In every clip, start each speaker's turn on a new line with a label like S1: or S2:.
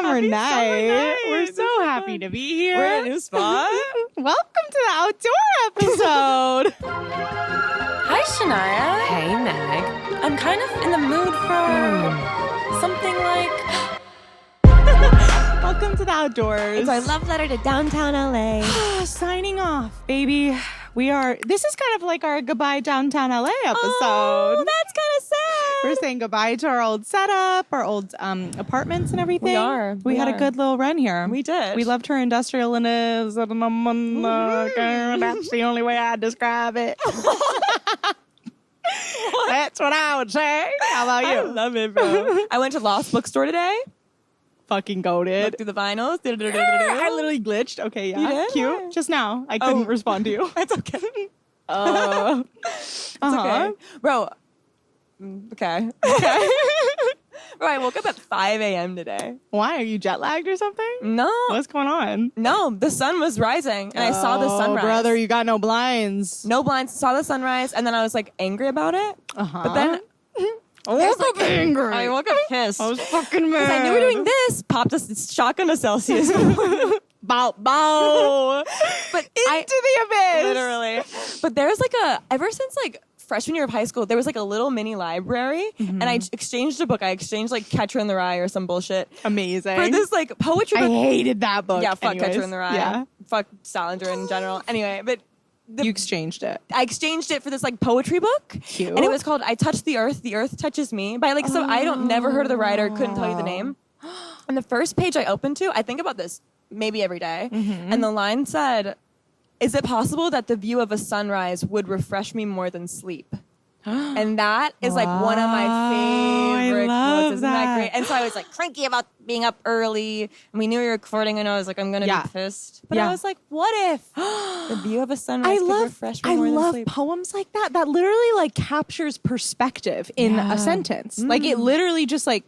S1: summer night. We're so happy to be here.
S2: We're in a new spot.
S1: Welcome to the outdoor episode.
S2: Hi, Shania.
S3: Hey, Meg.
S2: I'm kind of in the mood for something like...
S1: Welcome to the outdoors.
S3: It's our love letter to downtown LA.
S1: Signing off, baby. This is kind of like our goodbye downtown LA episode.
S2: Oh, that's kind of sad.
S1: We're saying goodbye to our old setup, our old apartments and everything.
S2: We are.
S1: We had a good little run here.
S2: We did.
S1: We loved her industrialness. That's the only way I'd describe it. That's what I would say. How about you?
S2: I love it, bro. I went to Lost Bookstore today.
S1: Fucking goated.
S2: Looked through the vinyls.
S1: I literally glitched. Okay, yeah.
S2: You did?
S1: Cute.
S2: Yeah. Just
S1: now. I couldn't respond to you.
S2: It's okay.
S1: It's
S2: Okay. Bro. Okay. Bro, I woke up at 5 a.m. today.
S1: Why? Are you jet lagged or something?
S2: No.
S1: What's going on?
S2: No, the sun was rising, and I saw the sunrise.
S1: Brother, you got no blinds.
S2: No blinds. Saw the sunrise, and then I was like angry about it.
S1: Uh-huh.
S2: But then
S1: I woke up angry.
S2: I woke up pissed.
S1: I was fucking mad.
S2: Because I knew we were doing this. Popped a shotgun to Celsius.
S1: Bow.
S2: But
S1: Into the abyss.
S2: literally. But there's like ever since like freshman year of high school, there was like a little mini library, and I exchanged a book. I exchanged like Catcher in the Rye or some bullshit
S1: Amazing.
S2: for this like poetry
S1: I
S2: book.
S1: hated that book.
S2: Yeah, fuck
S1: anyways.
S2: Catcher in the Rye.
S1: Yeah.
S2: Fuck Salinger in general. Anyway, but
S1: You exchanged it.
S2: I exchanged it for this like poetry book.
S1: Cute.
S2: And it was called I Touch the Earth Touches Me by like, so I don't never heard of the writer, couldn't tell you the name. And the first page I opened to, I think about this maybe every day. And the line said, "Is it possible that the view of a sunrise would refresh me more than sleep?" And that is like one of my favorite
S1: love
S2: quotes. Isn't that
S1: that.
S2: great? And so I was like cranky about being up early, and we knew we were recording, and I was like, I'm gonna be pissed. But I was like, what if the view of a sunrise could refresh me more than sleep?
S1: Poems like that. That literally like captures perspective in a sentence. Like it literally just like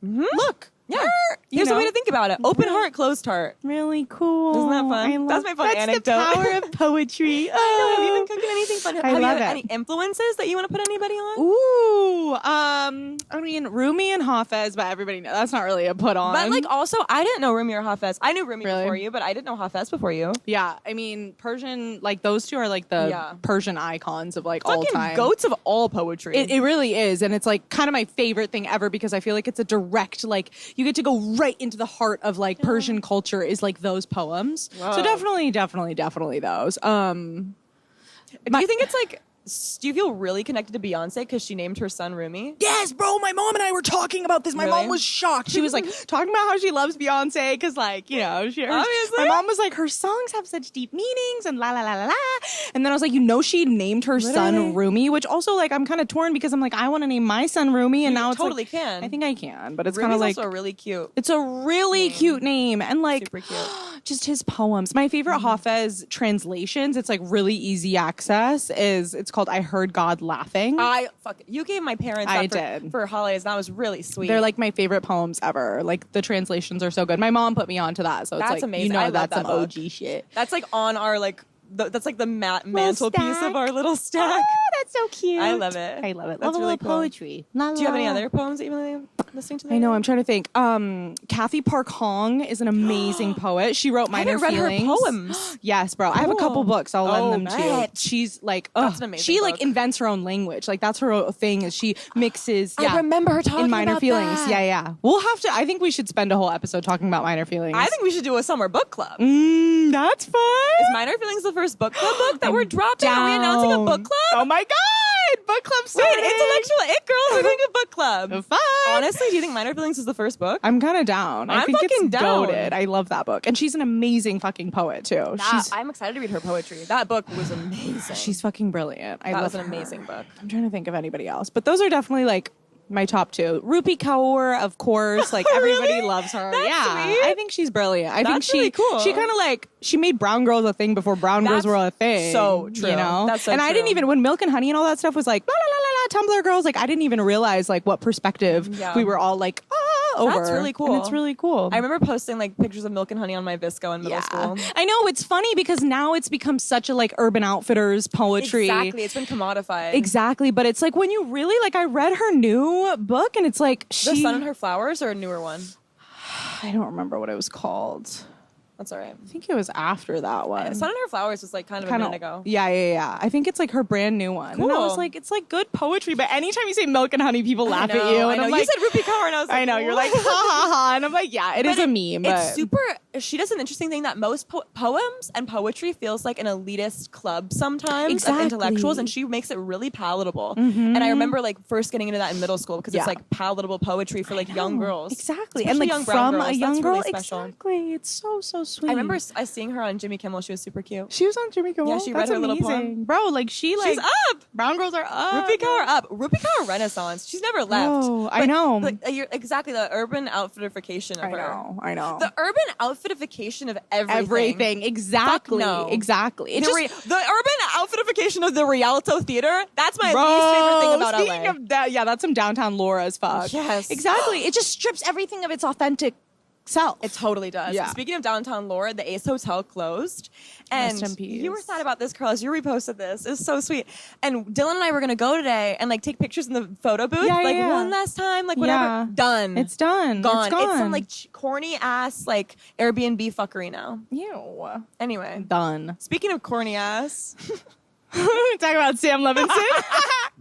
S1: look.
S2: Yeah. Here's a way to think about it. Open heart, closed heart.
S1: Really cool.
S2: Isn't that fun? That's my fun anecdote.
S1: That's the power of poetry.
S2: I know. Have you been cooking anything fun?
S1: I
S2: Have
S1: love
S2: you
S1: it.
S2: any influences that you want to put anybody on?
S1: Ooh, I mean, Rumi and Hafez, but everybody knows that's not really a put on.
S2: But like also, I didn't know Rumi or Hafez. I knew Rumi
S1: Really?
S2: before you, but I didn't know Hafez before you.
S1: yeah, I mean, Persian, like those two are like the Persian icons of like all
S2: Fucking
S1: time.
S2: goats of all poetry.
S1: It really is, and it's like kind of my favorite thing ever because I feel like it's a direct, like you get to go right into the heart of like Persian culture is like those poems.
S2: Whoa.
S1: So definitely those.
S2: Do you think it's like? Do you feel really connected to Beyonce because she named her son Rumi?
S1: Yes, bro. My mom and I were talking about this. My
S2: Really?
S1: mom was shocked. She was like talking about how she loves Beyonce because, like, you know,
S2: Obviously.
S1: my mom was like, her songs have such deep meanings and la la la la la. And then I was like, you know, she named her son Rumi, which also like I'm kind of torn because I'm like, I want to name my son Rumi, and now it's
S2: totally
S1: like,
S2: can.
S1: I think I can, but it's
S2: Rumi's
S1: kind of like
S2: also really cute.
S1: it's a really cute name and like
S2: Super cute.
S1: just his poems. My favorite Hafez translations, it's like really easy access. It's called "I Heard God Laughing."
S2: You gave my parents
S1: I
S2: that
S1: did.
S2: for holidays. That was really sweet.
S1: They're like my favorite poems ever. Like the translations are so good. My mom put me onto that, so it's
S2: That's
S1: like
S2: amazing.
S1: you know
S2: I love
S1: that's
S2: that
S1: some
S2: book.
S1: OG shit.
S2: That's like on our like. That's like the mantelpiece
S1: stack.
S2: of our little stack.
S1: Oh, that's so cute.
S2: I love it.
S1: I love it.
S2: That's
S1: Love a
S2: really
S1: little
S2: cool.
S1: poetry. La,
S2: Do you have any
S1: la.
S2: other poems that you've been listening to?
S1: I know. I'm trying to think. Kathy Park Hong is an amazing poet. She wrote Minor
S2: haven't read her
S1: Feelings.
S2: poems.
S1: Yes, bro. I have a couple books. I'll lend them to you.
S2: bet.
S1: She's like,
S2: That's an amazing
S1: she like
S2: book.
S1: invents her own language. Like that's her thing. Is she mixes? Yeah,
S2: I remember her talking
S1: in Minor
S2: about
S1: Feelings.
S2: that.
S1: Yeah. We'll have to. I think we should spend a whole episode talking about Minor Feelings.
S2: I think we should do a summer book club.
S1: That's fun.
S2: Is Minor Feelings the first book club book that we're dropping? Are we announcing a book club?
S1: Oh my god! Book club
S2: Wait,
S1: started.
S2: intellectual it girls are doing a book club.
S1: Fun.
S2: Honestly, do you think Minor Feelings is the first book?
S1: I'm kind of down. I
S2: I'm
S1: think
S2: fucking
S1: it's
S2: down.
S1: goated. I love that book, and she's an amazing fucking poet too.
S2: I'm excited to read her poetry. That book was amazing.
S1: She's fucking brilliant. I
S2: that
S1: love
S2: was an
S1: her.
S2: amazing book.
S1: I'm trying to think of anybody else, but those are definitely like my top two. Rupi Kaur, of course. Like everybody
S2: Really?
S1: loves her.
S2: That's
S1: yeah,
S2: sweet.
S1: I think she's brilliant. I think
S2: That's really cool.
S1: She kind of like she made brown girls a thing before brown girls
S2: That's
S1: were a thing.
S2: so true.
S1: You know,
S2: That's so
S1: and I didn't
S2: true.
S1: even when Milk and Honey and all that stuff was like la la la la la Tumblr girls. Like I didn't even realize like what perspective we were all like over.
S2: That's really cool.
S1: And it's really cool.
S2: I remember posting like pictures of Milk and Honey on my Visco in middle school.
S1: I know it's funny because now it's become such a like Urban Outfitters poetry.
S2: Exactly, it's been commodified.
S1: Exactly, but it's like when you really like I read her new book and it's like
S2: The Sun and Her Flowers or a newer one?
S1: I don't remember what it was called.
S2: That's all right.
S1: I think it was after that one.
S2: Sun and Her Flowers was like kind of a minute ago.
S1: Yeah. I think it's like her brand new one.
S2: Cool.
S1: And I was like, it's like good poetry, but anytime you say milk and honey, people laugh at you. And
S2: I know.
S1: I'm like,
S2: you said Rupi Kaur, and I was like,
S1: I know. You're like, ha ha ha. And I'm like, yeah, it is a meme. But
S2: it's super. She does an interesting thing that most poems and poetry feels like an elitist club sometimes of intellectuals, and she makes it really palatable. And I remember like first getting into that in middle school because it's like palatable poetry for like young girls.
S1: Exactly.
S2: Especially
S1: And like
S2: young brown
S1: from
S2: girls.
S1: a young
S2: That's
S1: girl.
S2: really special.
S1: Exactly. It's so sweet.
S2: I remember seeing her on Jimmy Kimmel. She was super cute.
S1: She was on Jimmy Kimmel.
S2: Yeah, she read her little poem.
S1: Bro, like she's
S2: up.
S1: Brown girls are up.
S2: Rupi Kaur up. Rupi Kaur Renaissance. She's never left.
S1: Oh, I know.
S2: Like, you're exactly the urban outfitterification of her.
S1: I know.
S2: The urban outfitterification of everything.
S1: Exactly.
S2: Fuck no.
S1: Exactly. It
S2: The urban outfitterification of the Rialto Theater. That's my least favorite thing about
S1: speaking
S2: LA.
S1: of that, that's some downtown Laura as fuck.
S2: Yes.
S1: Exactly. It just strips everything of its authentic self.
S2: It totally does.
S1: Yeah.
S2: Speaking of downtown Laura, the Ace Hotel closed. And
S1: Rest in peace.
S2: you were sad about this, Carlos. You reposted this. It's so sweet. And Dylan and I were going to go today and like take pictures in the photo booth.
S1: Yeah.
S2: One last time, like whatever.
S1: Yeah.
S2: Done.
S1: It's done.
S2: Gone.
S1: It's gone.
S2: It's some like corny ass like Airbnb fuckery now.
S1: Ew.
S2: Anyway.
S1: Done.
S2: Speaking of corny ass.
S1: Talking about Sam Levinson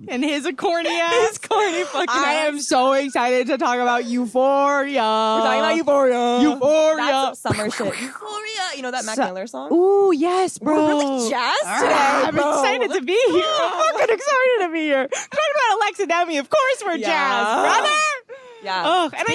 S1: and his corny ass.
S2: His corny fucking
S1: I
S2: ass.
S1: am so excited to talk about Euphoria. We're
S2: talking about Euphoria.
S1: Euphoria.
S2: That's some summer shit. Euphoria. You know that Mac Miller song?
S1: Ooh, yes, bro.
S2: We're really jazzed today,
S1: I'm
S2: bro.
S1: excited to be here. I'm fucking excited to be here. Talking about Alexa Demi. Of course we're jazzed, brother.
S2: Yeah.
S1: Oh, and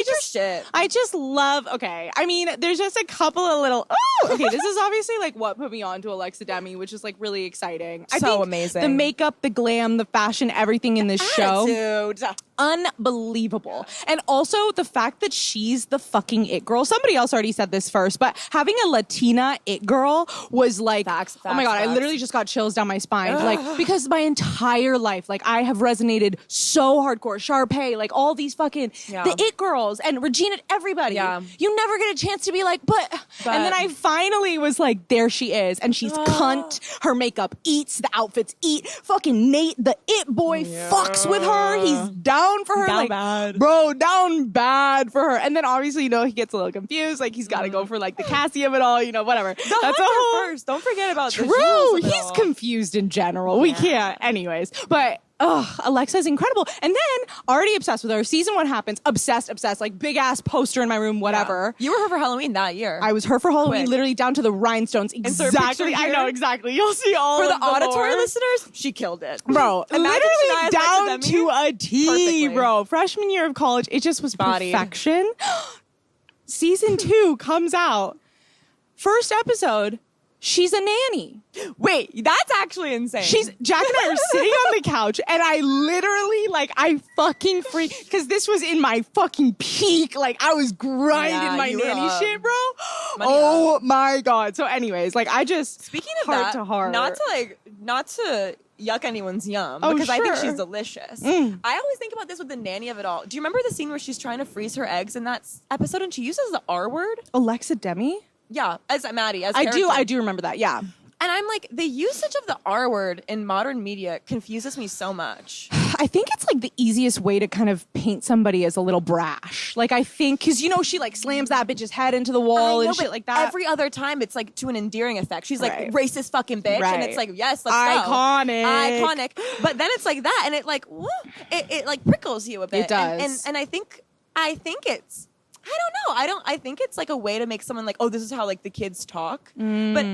S1: I just love, okay. I mean, there's just a couple of little, okay, this is obviously like what put me on to Alexa Demi, which is like really exciting. I think
S2: amazing.
S1: The makeup, the glam, the fashion, everything in this show.
S2: Dude.
S1: Unbelievable. And also the fact that she's the fucking it girl. Somebody else already said this first, but having a Latina it girl was like,
S2: Facts,
S1: oh my God,
S2: facts.
S1: I literally just got chills down my spine. Like, because my entire life, like I have resonated so hardcore. Sharpay, like all these fucking, the it girls and Regina, everybody.
S2: Yeah.
S1: You never get a chance to be like, but, and then I finally was like, there she is. And she's cunt. Her makeup eats, the outfits eat. Fucking Nate, the it boy, fucks with her. He's down for her.
S2: Down
S1: like,
S2: bad.
S1: Bro, down bad for her. And then obviously, you know, he gets a little confused. Like he's got to go for like the Cassie of it all, you know, whatever.
S2: The
S1: That's a whole
S2: first. Don't forget about the
S1: True.
S2: jewels of it
S1: He's
S2: all.
S1: confused in general. We can't. Anyways, but Alexa's incredible. And then already obsessed with her. Season 1 happens. Obsessed. Like big ass poster in my room, whatever.
S2: You were her for Halloween that year.
S1: I was her for Halloween,
S2: Quick.
S1: literally down to the rhinestones.
S2: Insert picture
S1: Exactly. I
S2: here.
S1: know exactly. You'll see all
S2: for
S1: of
S2: the auditory
S1: lore.
S2: listeners, she killed it.
S1: Bro,
S2: Imagine
S1: literally
S2: Shania's
S1: down
S2: Alexa
S1: to
S2: Demi.
S1: a T,
S2: Perfectly.
S1: bro. Freshman year of college, it just was
S2: Bodied.
S1: perfection. Season 2 comes out. First episode, she's a nanny.
S2: Wait, that's actually insane.
S1: Jack and I are sitting on the couch, and I literally, like, I fucking freak, because this was in my fucking peak. Like, I was grinding my
S2: you were
S1: nanny
S2: up.
S1: shit, bro.
S2: Money
S1: Oh my God. So anyways, like, I just,
S2: Speaking of
S1: heart
S2: that,
S1: to heart.
S2: not to yuck anyone's yum,
S1: Oh,
S2: because I think
S1: sure.
S2: she's delicious. I always think about this with the nanny of it all. Do you remember the scene where she's trying to freeze her eggs in that episode and she uses the R word?
S1: Alexa Demi?
S2: Yeah, as Maddie, as
S1: I
S2: character.
S1: do remember that, yeah.
S2: And I'm like, the usage of the R word in modern media confuses me so much.
S1: I think it's like the easiest way to kind of paint somebody as a little brash. Like I think, because you know she like slams that bitch's head into the wall
S2: I know,
S1: and shit
S2: but
S1: like that.
S2: Every other time, it's like to an endearing effect. She's like
S1: Right.
S2: racist fucking bitch, and it's like yes, let's
S1: Iconic.
S2: go, iconic. But then it's like that, and it like woo, it like prickles you a bit.
S1: It does.
S2: and I think it's. I think it's like a way to make someone like, oh, this is how like the kids talk. But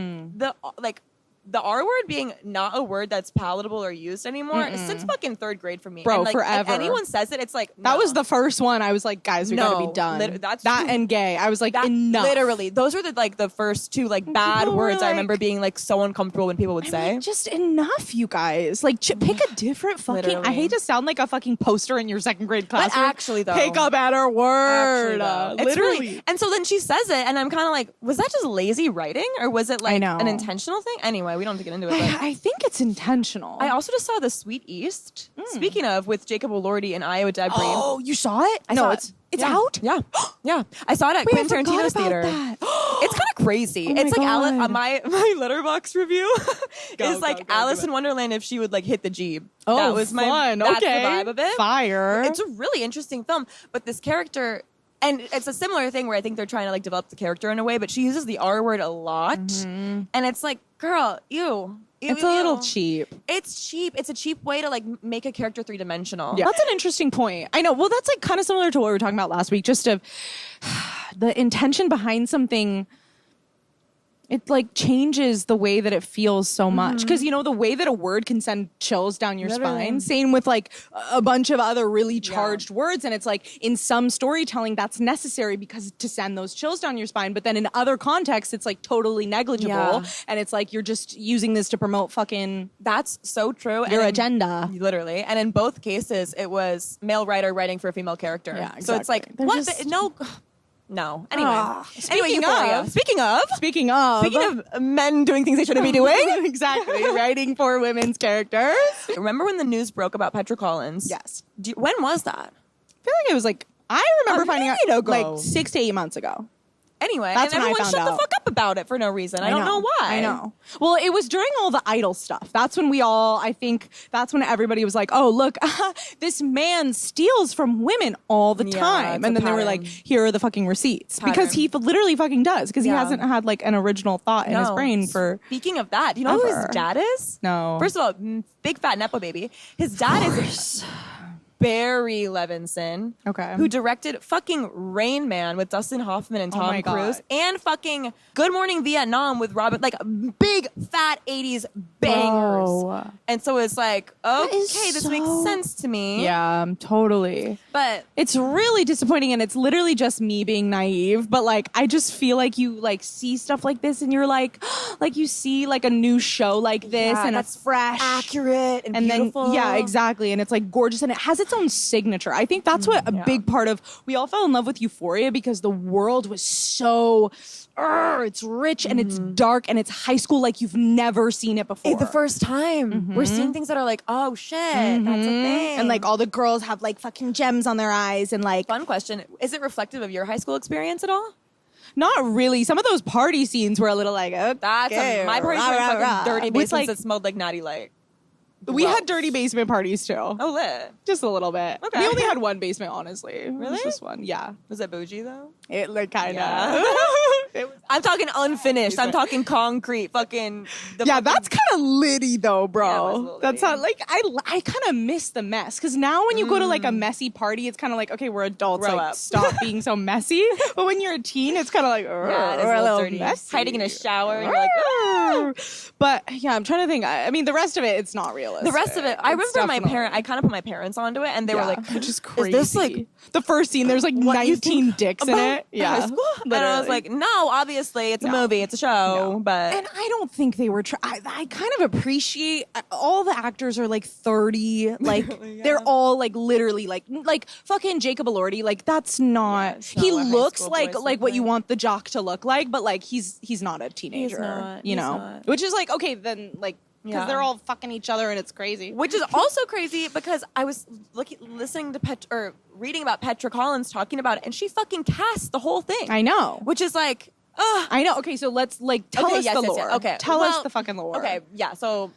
S2: the R word being not a word that's palatable or used anymore since fucking third grade for me.
S1: Bro,
S2: and, like,
S1: forever.
S2: If anyone says it, it's like
S1: That
S2: no.
S1: was the first one. I was like, guys, we gotta be done.
S2: That's
S1: that
S2: true.
S1: and gay. I was like,
S2: That,
S1: enough.
S2: literally, those were the first two like bad
S1: People were
S2: words I
S1: like-
S2: remember being like so uncomfortable when people would say.
S1: Like, just enough, you guys. Like, pick a different fucking.
S2: Literally.
S1: I hate to sound like a fucking poster in your second grade class.
S2: actually, though.
S1: pick a better word.
S2: Actually, though. It's
S1: Literally.
S2: really- and so then she says it, and I'm kind of like, was that just lazy writing, or was it like
S1: know.
S2: an intentional thing? Anyway, we don't have to get into it. But
S1: I think it's intentional.
S2: I also just saw The Sweet East. Speaking of, with Jacob Elordi and Iowa Debris.
S1: Oh, you saw it?
S2: I saw
S1: it's
S2: it.
S1: out.
S2: Yeah, yeah. I saw it at
S1: Wait, I
S2: Quentin
S1: forgot
S2: Tarantino's
S1: about
S2: theater.
S1: that.
S2: It's kind of crazy.
S1: Oh my
S2: It's like
S1: God.
S2: my Letterboxd review is like
S1: go,
S2: Alice
S1: go.
S2: in Wonderland if she would like hit the Jeep.
S1: Oh,
S2: that was my
S1: fun.
S2: That's
S1: Okay.
S2: the vibe of it.
S1: Fire.
S2: It's a really interesting film, but this character And it's a similar thing where I think they're trying to like develop the character in a way, but she uses the R word a lot. And it's like, girl, ew.
S1: It's a little cheap.
S2: It's cheap. It's a cheap way to like make a character three-dimensional.
S1: Yeah. That's an interesting point. I know. Well, that's like kind of similar to what we were talking about last week. Just of the intention behind something. It like changes the way that it feels so much. Because, you know, the way that a word can send chills down your spine. Same with like a bunch of other really charged words. And it's like in some storytelling that's necessary because to send those chills down your spine. But then in other contexts, it's like totally negligible. Yeah. And it's like you're just using this to promote fucking.
S2: That's so true.
S1: Your agenda.
S2: Literally. And in both cases, it was male writer writing for a female character. Yeah, exactly. So it's like, no. Anyway. Speaking of men doing things they shouldn't be doing.
S1: Exactly. Writing for women's characters.
S2: Remember when the news broke about Petra Collins?
S1: Yes.
S2: When was that?
S1: I feel like it was like, I remember finding out like 6 to 8 months ago.
S2: Anyway,
S1: that's
S2: and
S1: when
S2: everyone
S1: I found
S2: shut
S1: out.
S2: the fuck up about it for no reason. I don't know why.
S1: I know. Well, it was during all the idol stuff. That's when I think that's when everybody was like, oh, look, this man steals from women all the time. And then they were like, here are the fucking receipts. Because he literally fucking does. Because he hasn't had like an original thought in his brain for.
S2: Speaking of that, do you know who his dad is?
S1: No.
S2: First of all, big fat Nepo baby. His dad is Barry Levinson, who directed fucking Rain Man with Dustin Hoffman and Tom Cruise, and fucking Good Morning Vietnam with Robin, like big fat 80s bangers. Whoa. And so it's like, okay, this makes sense to me.
S1: Yeah, totally.
S2: But
S1: it's really disappointing, and it's literally just me being naive. But like, I just feel like you like see stuff like this, and you're like you see like a new show like this, and it's fresh,
S2: accurate, and
S1: beautiful. Then exactly, and it's like gorgeous, and it has its own signature. I think that's what a big part of. We all fell in love with Euphoria because the world was so. It's rich and it's dark and it's high school like you've never seen it before.
S2: It's the first time. We're seeing things that are like, oh shit, that's a thing.
S1: And like all the girls have like fucking gems on their eyes and like.
S2: Fun question. Is it reflective of your high school experience at all?
S1: Not really. Some of those party scenes were a little like, okay.
S2: My parties were fucking dirty basements that smelled like Natty Light.
S1: We had dirty basement parties too.
S2: Oh, lit.
S1: Just a little bit.
S2: Okay.
S1: We only had one basement, honestly.
S2: Really?
S1: It was just one. Yeah.
S2: Was it bougie though?
S1: It like kind of.
S2: I'm talking unfinished. I'm talking concrete. Fucking.
S1: That's kind of litty though, bro.
S2: Yeah,
S1: that's not like I kind of miss the mess because now when you go to like a messy party, it's kind of like okay, we're adults.
S2: Grow
S1: like
S2: up.
S1: Stop being so messy. But when you're a teen, it's kind of like
S2: we're
S1: a little
S2: dirty.
S1: messy.
S2: Hiding in a shower, and you're like.
S1: But yeah, I'm trying to think. I mean, the rest of it, it's not realistic.
S2: The rest of it, I remember my parent. I kind of put my parents onto it, and they were like,
S1: "Which is crazy."
S2: Is this like
S1: the first scene? There's like 19 dicks in it. Yeah,
S2: high school? And I was like, "No, obviously, it's a movie, it's a show." But
S1: and I don't think they were. I kind of appreciate all the actors are like 30. Like they're all like literally like fucking Jacob Elordi. Like that's not. He looks like what you want the jock to look like, but like he's not a teenager. He's not. Which is like okay then like. Because they're all fucking each other and it's crazy.
S2: Which is also crazy because I was listening to reading about Petra Collins talking about it, and she fucking cast the whole thing.
S1: I know.
S2: Which is like,
S1: I know. Okay, so let's like tell us the lore. Okay, tell us the fucking lore.
S2: Okay, yeah. So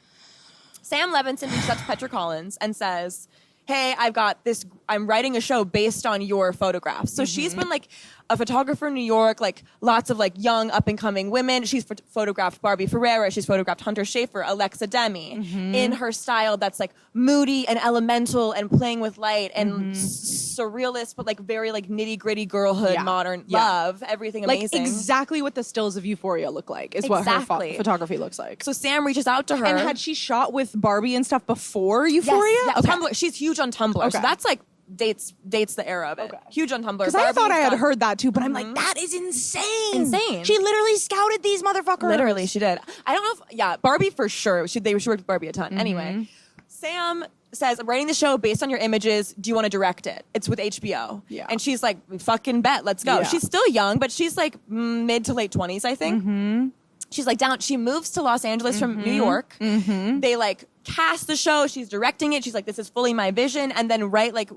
S2: Sam Levinson reaches out to Petra Collins and says, "Hey, I've got this. I'm writing a show based on your photographs." So she's been like a photographer in New York, like lots of like young up and coming women. She's photographed Barbie Ferreira. She's photographed Hunter Schafer, Alexa Demi in her style that's like moody and elemental and playing with light and surrealist, but like very like nitty gritty girlhood, modern love, everything amazing.
S1: Like exactly what the stills of Euphoria look like is what her photography looks like.
S2: So Sam reaches out to her.
S1: And had she shot with Barbie and stuff before Euphoria?
S2: Yes, yeah. Okay. Tumblr. She's huge on Tumblr. Okay. So that's like dates the era of it. Okay. Huge on Tumblr.
S1: Because I thought I had heard that too, but I'm like, that is insane. She literally scouted these motherfuckers.
S2: Literally, she did. I don't know if, Barbie for sure. She worked with Barbie a ton. Anyway, Sam says, I'm writing the show based on your images. Do you want to direct it? It's with HBO. Yeah. And she's like, fucking bet. Let's go. Yeah. She's still young, but she's like mid to late 20s, I think. She's like down. She moves to Los Angeles from New York. They like cast the show. She's directing it. She's like, this is fully my vision. And then like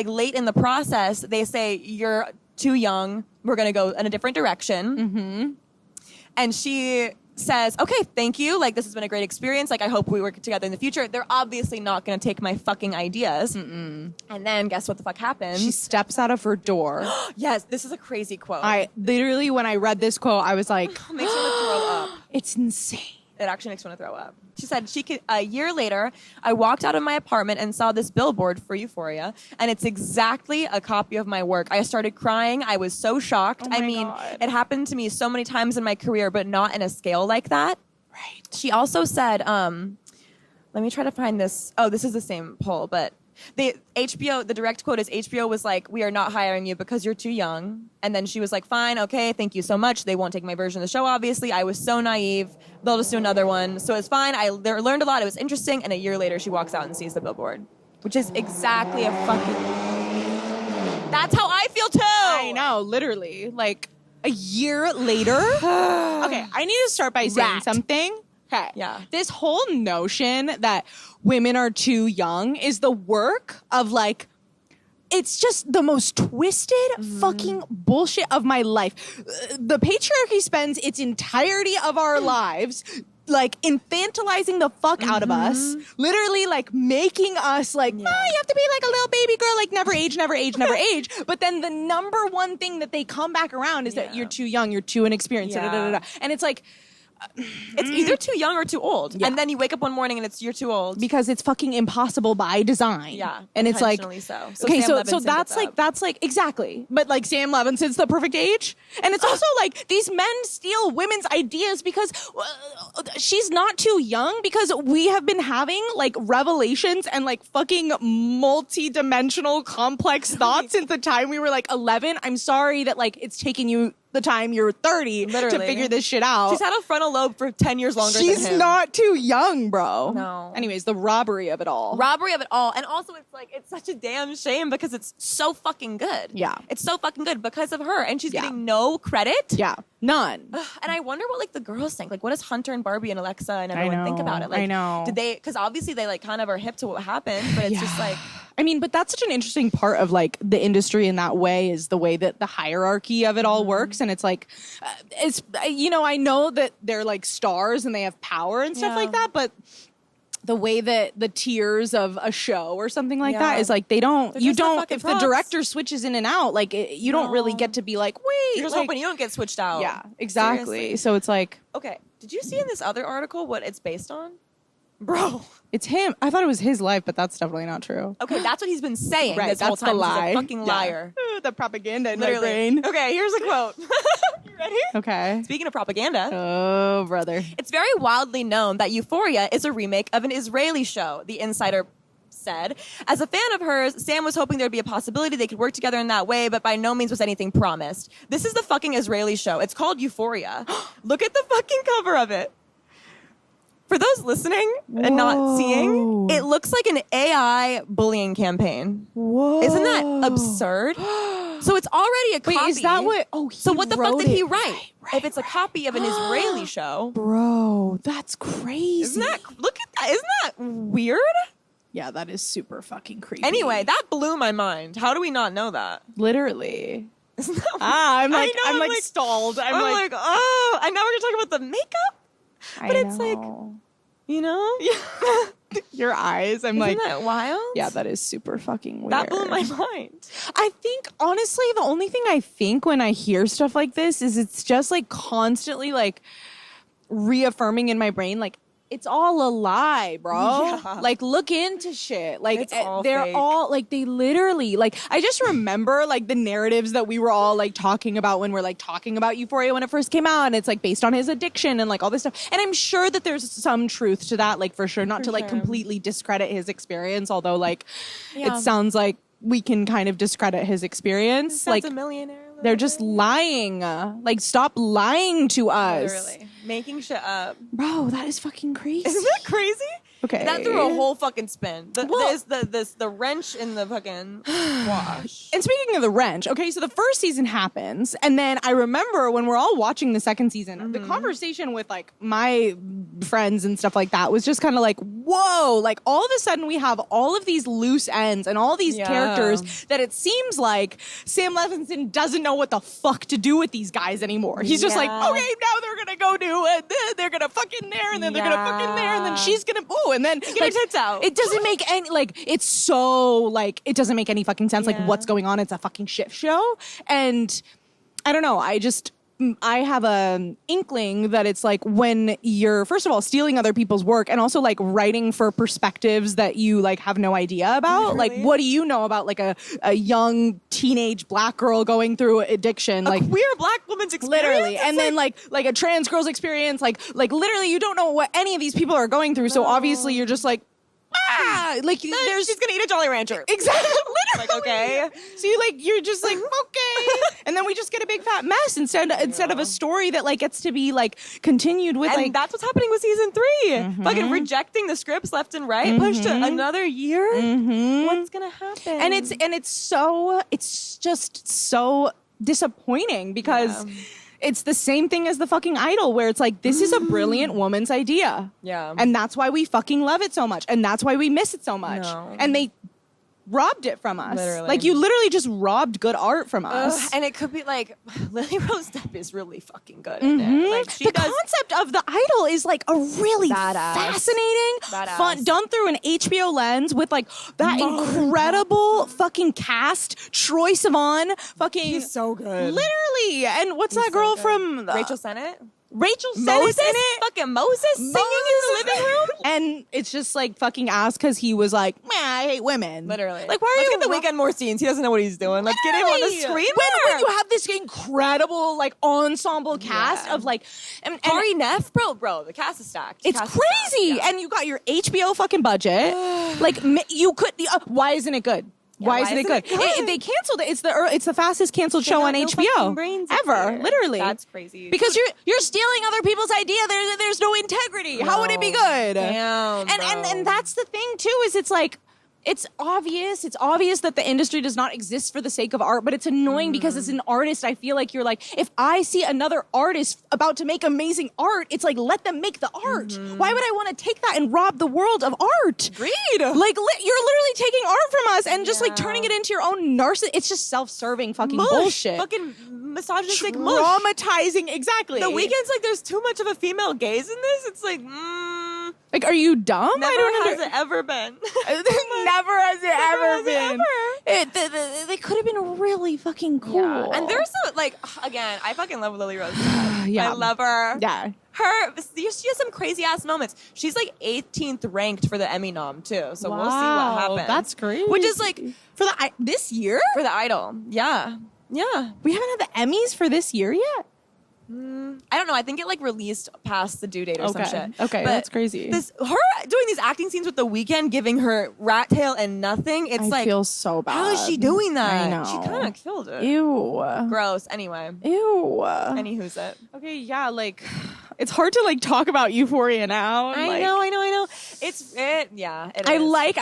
S2: late in the process, they say, you're too young. We're going to go in a different direction. And she says, okay, thank you. Like, this has been a great experience. Like, I hope we work together in the future. They're obviously not going to take my fucking ideas. And then guess what the fuck happens?
S1: She steps out of her door.
S2: Yes, this is a crazy quote.
S1: I literally, when I read this quote, I was like,
S2: Makes me want to throw up.
S1: it's insane.
S2: It actually makes me want to throw up. She said, a year later, I walked out of my apartment and saw this billboard for Euphoria, and it's exactly a copy of my work. I started crying. I was so shocked.
S1: Oh my God.
S2: It happened to me so many times in my career, but not in a scale like that.
S1: Right.
S2: She also said, let me try to find this. Oh, this is the same poll, but the direct quote is HBO was like, we are not hiring you because you're too young. And then she was like, fine, okay, thank you so much. They won't take my version of the show, obviously. I was so naive. They'll just do another one. So it's fine. I learned a lot. It was interesting. And a year later, she walks out and sees the billboard, which is exactly a fucking... That's how I feel too.
S1: I know, literally. Like, a year later? Okay, I need to start by saying something. Okay.
S2: Yeah.
S1: This whole notion that women are too young is the work of like, it's just the most twisted fucking bullshit of my life. The patriarchy spends its entirety of our lives like infantilizing the fuck out of us, literally like making us like, you have to be like a little baby girl, like never age, never age, never age. But then the number one thing that they come back around is that you're too young, you're too inexperienced, and it's like,
S2: it's either too young or too old. And then you wake up one morning and you're too old.
S1: Because it's fucking impossible by design.
S2: Yeah.
S1: And it's like,
S2: so.
S1: Okay, so
S2: Levinson
S1: that's like, exactly. But like Sam Levinson's the perfect age. And it's also like these men steal women's ideas because she's not too young, because we have been having like revelations and like fucking multi-dimensional complex thoughts since the time we were like 11. I'm sorry that like it's taken you the time you're 30 to figure this shit out.
S2: She's had a frontal lobe for 10 years longer than him.
S1: She's not too young, bro.
S2: No.
S1: Anyways, the robbery of it all.
S2: And also it's like, it's such a damn shame because it's so fucking good.
S1: Yeah.
S2: It's so fucking good because of her. And she's getting no credit.
S1: Yeah. None.
S2: And I wonder what like the girls think. Like, what does Hunter and Barbie and Alexa and everyone think about it? Like,
S1: I know.
S2: Did they, because obviously they like kind of are hip to what happened, but it's just like,
S1: I mean, but that's such an interesting part of like the industry in that way, is the way that the hierarchy of it all works. And it's like, it's, I know that they're like stars and they have power and stuff like that, but the way that the tiers of a show or something like that is like, if the director switches in and out, like you don't really get to be like, wait.
S2: You're just hoping you don't get switched out.
S1: Yeah, exactly. Seriously. So it's like.
S2: Okay. Did you see in this other article what it's based on? Bro.
S1: It's him. I thought it was his life, but that's definitely not true.
S2: Okay, that's what he's been saying this
S1: that's
S2: whole time.
S1: The lie.
S2: He's a fucking liar.
S1: The propaganda in
S2: Literally.
S1: my brain.
S2: Okay, here's a quote. You ready?
S1: Okay.
S2: Speaking of propaganda.
S1: Oh, brother.
S2: It's very widely known that Euphoria is a remake of an Israeli show, The Insider said. As a fan of hers, Sam was hoping there'd be a possibility they could work together in that way, but by no means was anything promised. This is the fucking Israeli show. It's called Euphoria. Look at the fucking cover of it. For those listening and not seeing, it looks like an AI bullying campaign.
S1: Whoa.
S2: Isn't that absurd? So it's already a copy.
S1: Wait, is that what? Oh,
S2: so what the fuck did he write? If it's a copy of an Israeli show.
S1: Bro, that's crazy.
S2: Look at that. Isn't that weird?
S1: Yeah, that is super fucking creepy.
S2: Anyway, that blew my mind. How do we not know that?
S1: Literally.
S2: Isn't that weird?
S1: I'm like stalled.
S2: I'm like, oh, and now we're gonna talk about the makeup? But it's like,
S1: your eyes.
S2: Isn't that wild?
S1: Yeah, that is super fucking weird.
S2: That blew my mind.
S1: I think, honestly, the only thing I think when I hear stuff like this is it's just like constantly like reaffirming in my brain, like, it's all a lie, bro.
S2: Yeah.
S1: Like, look into shit. Like,
S2: they're
S1: all like, they literally, like, I just remember like the narratives that we were all like talking about when we're like talking about Euphoria when it first came out, and it's like based on his addiction and like all this stuff. And I'm sure that there's some truth to that, like for sure, not to like completely discredit his experience, although like it sounds like we can kind of discredit his experience. Like,
S2: a millionaire.
S1: They're just lying. Like, stop lying to us.
S2: Literally. Making shit up.
S1: Bro, that is fucking crazy.
S2: Isn't that crazy?
S1: Okay.
S2: That threw a whole fucking spin. There's the wrench in the fucking wash.
S1: And speaking of the wrench, okay, so the first season happens, and then I remember when we're all watching the second season, the conversation with like my friends and stuff like that was just kind of like, whoa, like all of a sudden we have all of these loose ends and all these characters that it seems like Sam Levinson doesn't know what the fuck to do with these guys anymore. He's just like, okay, now they're gonna go do it, then they're gonna fuck in there, and then they're gonna fuck in there, and then she's gonna and then
S2: get her tits out.
S1: It doesn't make any it's so like it doesn't make any fucking sense. Like what's going on? It's a fucking shit show, and I don't know. I have an inkling that it's like when you're, first of all, stealing other people's work and also like writing for perspectives that you like have no idea about. Really? Like, what do you know about like a young teenage black girl going through addiction?
S2: Like queer black woman's experience?
S1: Literally. And then like a trans girl's experience. Like literally you don't know what any of these people are going through. So obviously you're just like, like
S2: she's gonna eat a Jolly Rancher.
S1: Exactly. Literally.
S2: Like, okay.
S1: So you're just like, okay. And then we just get a big fat mess instead of a story that like gets to be like continued with.
S2: And that's what's happening with season 3. Fucking rejecting the scripts left and right, pushed to another year. What's gonna happen?
S1: And it's just so disappointing because it's the same thing as the fucking Idol, where it's like, this is a brilliant woman's idea.
S2: Yeah.
S1: And that's why we fucking love it so much. And that's why we miss it so much.
S2: No.
S1: And they robbed it from us.
S2: Literally.
S1: Like, you literally just robbed good art from us.
S2: And it could be like, Lily Rose Depp is really fucking good at it. Like,
S1: the concept of the Idol is like a really fascinating, fun, done through an HBO lens with like that incredible fucking cast. Troye Sivan, fucking,
S2: he's so good.
S1: Literally. And what's that girl from
S2: Rachel Sennett?
S1: Rachel Sennett in it.
S2: Fucking Moses singing in the living room.
S1: And it's just like fucking ass because he was like, man, I hate women.
S2: Literally.
S1: Like, why are
S2: Let's
S1: you
S2: get The Weeknd more scenes. He doesn't know what he's doing. Let's get him on the screen.
S1: When you have this incredible like ensemble cast of like and
S2: Ari Neff, bro, the cast is stacked.
S1: It's crazy. And you got your HBO fucking budget. Like you could why isn't it good? Why isn't it good? They canceled it. It's the fastest canceled show on HBO ever. Literally,
S2: that's crazy.
S1: Because you're stealing other people's idea. There's no integrity. How would it be good?
S2: Damn,
S1: and that's the thing too. Is it's like. It's obvious that the industry does not exist for the sake of art, but it's annoying because as an artist, I feel like you're like, if I see another artist about to make amazing art, it's like, let them make the art. Why would I want to take that and rob the world of art?
S2: Agreed.
S1: Like, you're literally taking art from us and just like turning it into your own it's just self-serving fucking bullshit.
S2: Fucking misogynistic
S1: traumatizing, exactly.
S2: The Weeknd's like, there's too much of a female gaze in this. It's like,
S1: like, are you dumb?
S2: Never has it ever been.
S1: Never has it ever been. They could have been really fucking cool.
S2: Yeah. And there's like, again, I fucking love Lily Rose.
S1: Yeah.
S2: I love her.
S1: Yeah.
S2: She has some crazy ass moments. She's like 18th ranked for the Emmy nom too. So we'll see what happens.
S1: That's great.
S2: Which is like
S1: for this year?
S2: For the Idol. Yeah. Yeah.
S1: We haven't had the Emmys for this year yet.
S2: I don't know. I think it like released past the due date or some shit.
S1: Okay,
S2: but
S1: that's crazy.
S2: Her doing these acting scenes with The Weeknd, giving her rat tail and nothing. It's
S1: I feel so bad.
S2: How is she doing that?
S1: I know.
S2: She kind of killed it.
S1: Ew.
S2: Gross. Anyway.
S1: Ew.
S2: Any who's it?
S1: Okay, yeah, like it's hard to like talk about Euphoria now.
S2: I know.
S1: I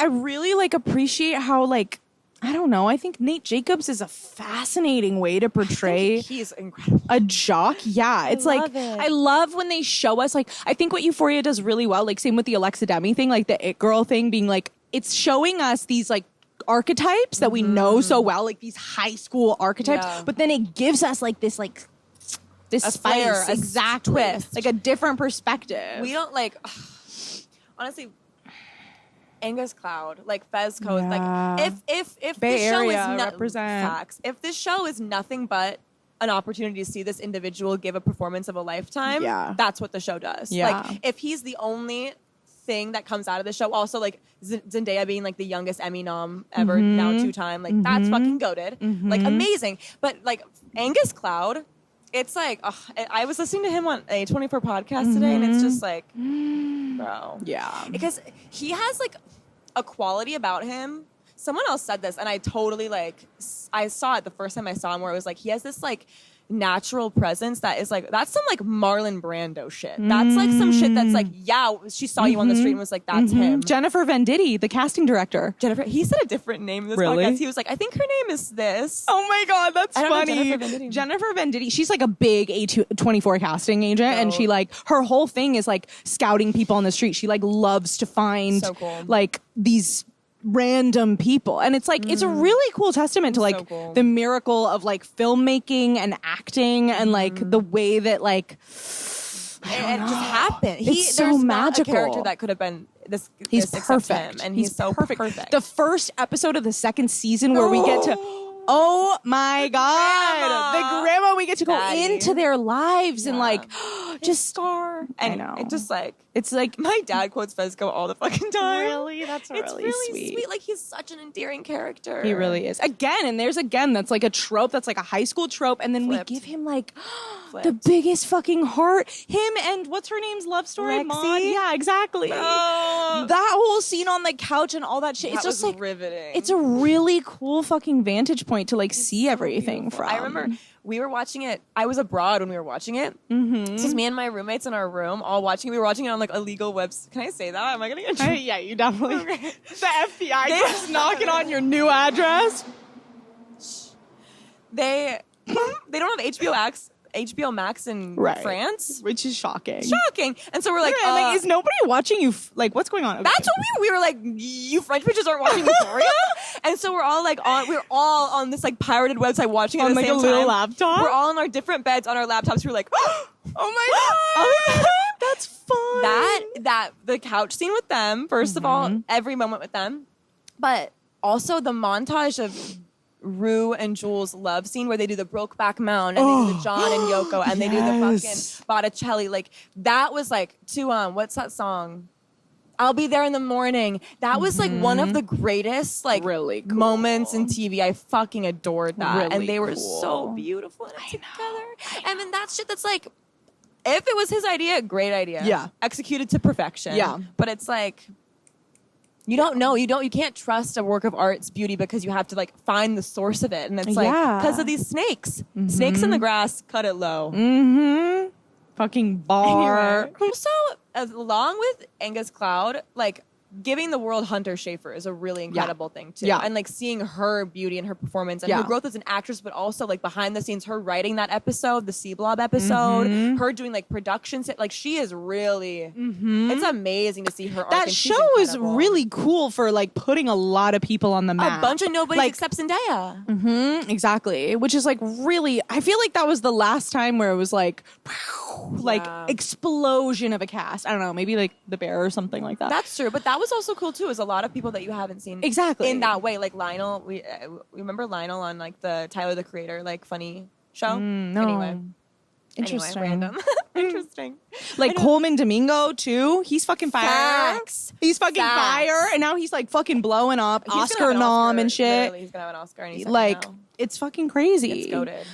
S1: really like appreciate how like I don't know. I think Nate Jacobs is a fascinating way to portray
S2: he's incredible.
S1: A jock. Yeah. It's like, I love when they show us, like, I think what Euphoria does really well, like, same with the Alexa Demi thing, like the It Girl thing being like, it's showing us these, like, archetypes that we know so well, like these high school archetypes, but then it gives us, like, this, like, this
S2: a
S1: spice,
S2: flair,
S1: exactly,
S2: twist.
S1: like a different perspective.
S2: We don't, like, honestly, Angus Cloud, like Fez Coast, like if
S1: Bay
S2: this show
S1: Area,
S2: is
S1: represent.
S2: Facts, if this show is nothing but an opportunity to see this individual give a performance of a lifetime, that's what the show does.
S1: Yeah.
S2: Like if he's the only thing that comes out of the show, also like Zendaya being like the youngest Emmy nom ever, now 2-time, like that's fucking goated, like amazing. But like Angus Cloud, it's like I was listening to him on a 24 podcast today, and it's just like, bro,
S1: yeah,
S2: because he has like a quality about him. someone else said this, and I totally like. I saw it the first time I saw him, where it was like he has this like natural presence that is like that's some like Marlon Brando shit. That's like some shit that's like she saw you on the street and was like that's him.
S1: Jennifer Venditti, the casting director.
S2: Jennifer. He said a different name in this podcast. He was like, I think her name is this.
S1: Oh my god, that's funny.
S2: Jennifer
S1: Jennifer Venditti. She's like a big A24 casting agent, and she like her whole thing is like scouting people on the street. She like loves to find like these random people, and it's like it's a really cool testament to like the miracle of like filmmaking and acting and like the way that like
S2: it just happened.
S1: It's so magical.
S2: Not a character that could have been this.
S1: He's
S2: this
S1: perfect,
S2: him, and he's so perfect.
S1: The first episode of the second season where we get to. Oh my God. The grandma, we get to go into their lives and like just scar.
S2: And
S1: I know.
S2: it just like,
S1: it's like
S2: my dad quotes Fezco all the fucking time.
S1: Really? That's really sweet.
S2: Like he's such an endearing character.
S1: He really is. Again, that's like a trope. That's like a high school trope. And then we give him like the biggest fucking heart. Him and what's her name's love story?
S2: Lexi?
S1: Maud? Yeah, exactly. That whole scene on the couch and all that shit. It's just like riveting. It's a really cool fucking vantage point to like see everything from.
S2: I remember we were watching it. I was abroad when we were watching it. This was me and my roommates in our room all watching it. We were watching it on like illegal webs. Can I say that? Am I gonna get in trouble?
S1: Yeah, you definitely. Okay. The FBI just knocking on your new address.
S2: They don't have HBO Max in France,
S1: which is shocking.
S2: And so we're like,
S1: like, is nobody watching you? Like, what's going on? Okay.
S2: That's what we were like. You French bitches aren't watching Euphoria, and so we're all on this like pirated website watching it
S1: on
S2: at the
S1: like
S2: same
S1: a little
S2: time.
S1: laptop.
S2: We're all on our different beds on our laptops. We're like,
S1: oh my god, that's fun.
S2: That the couch scene with them. First of all, every moment with them, but also the montage of Rue and Jules' love scene where they do the Brokeback Mountain and they do the John and Yoko and they do the fucking Botticelli. Like that was like what's that song? I'll Be There in the Morning. That was like one of the greatest like really cool moments in TV. I fucking adored that. Really and they were so beautiful in it together. I mean, that's shit that's like, if it was his idea, great idea. Yeah. Executed to perfection. Yeah. But it's like, you don't know. You can't trust a work of art's beauty because you have to like find the source of it. And it's like, because of these snakes. Snakes in the grass, cut it low. Fucking bar. Anyway. Also, along with Angus Cloud, like giving the world Hunter Schafer is a really incredible thing too. And like seeing her beauty and her performance and her growth as an actress, but also like behind the scenes, her writing that episode, the Sea Blob episode, her doing like production, like she is really, it's amazing to see her arc.
S1: That show is really cool for like putting a lot of people on the map.
S2: A bunch of nobodies like, except Zendaya.
S1: Exactly. Which is like really, I feel like that was the last time where it was like, like explosion of a cast. I don't know, maybe like The Bear or something like that.
S2: That's true, but that was also cool too. Is a lot of people that you haven't seen in that way, like Lionel. We remember Lionel on like the Tyler the Creator like funny show.
S1: No.
S2: Anyway,
S1: interesting,
S2: random, interesting.
S1: Like Coleman Domingo too. He's fucking fire.
S2: Facts.
S1: He's fucking fire, and now he's like fucking blowing up. Oscar nom and shit.
S2: He's gonna have an Oscar. And
S1: like it's fucking crazy.
S2: It's goated.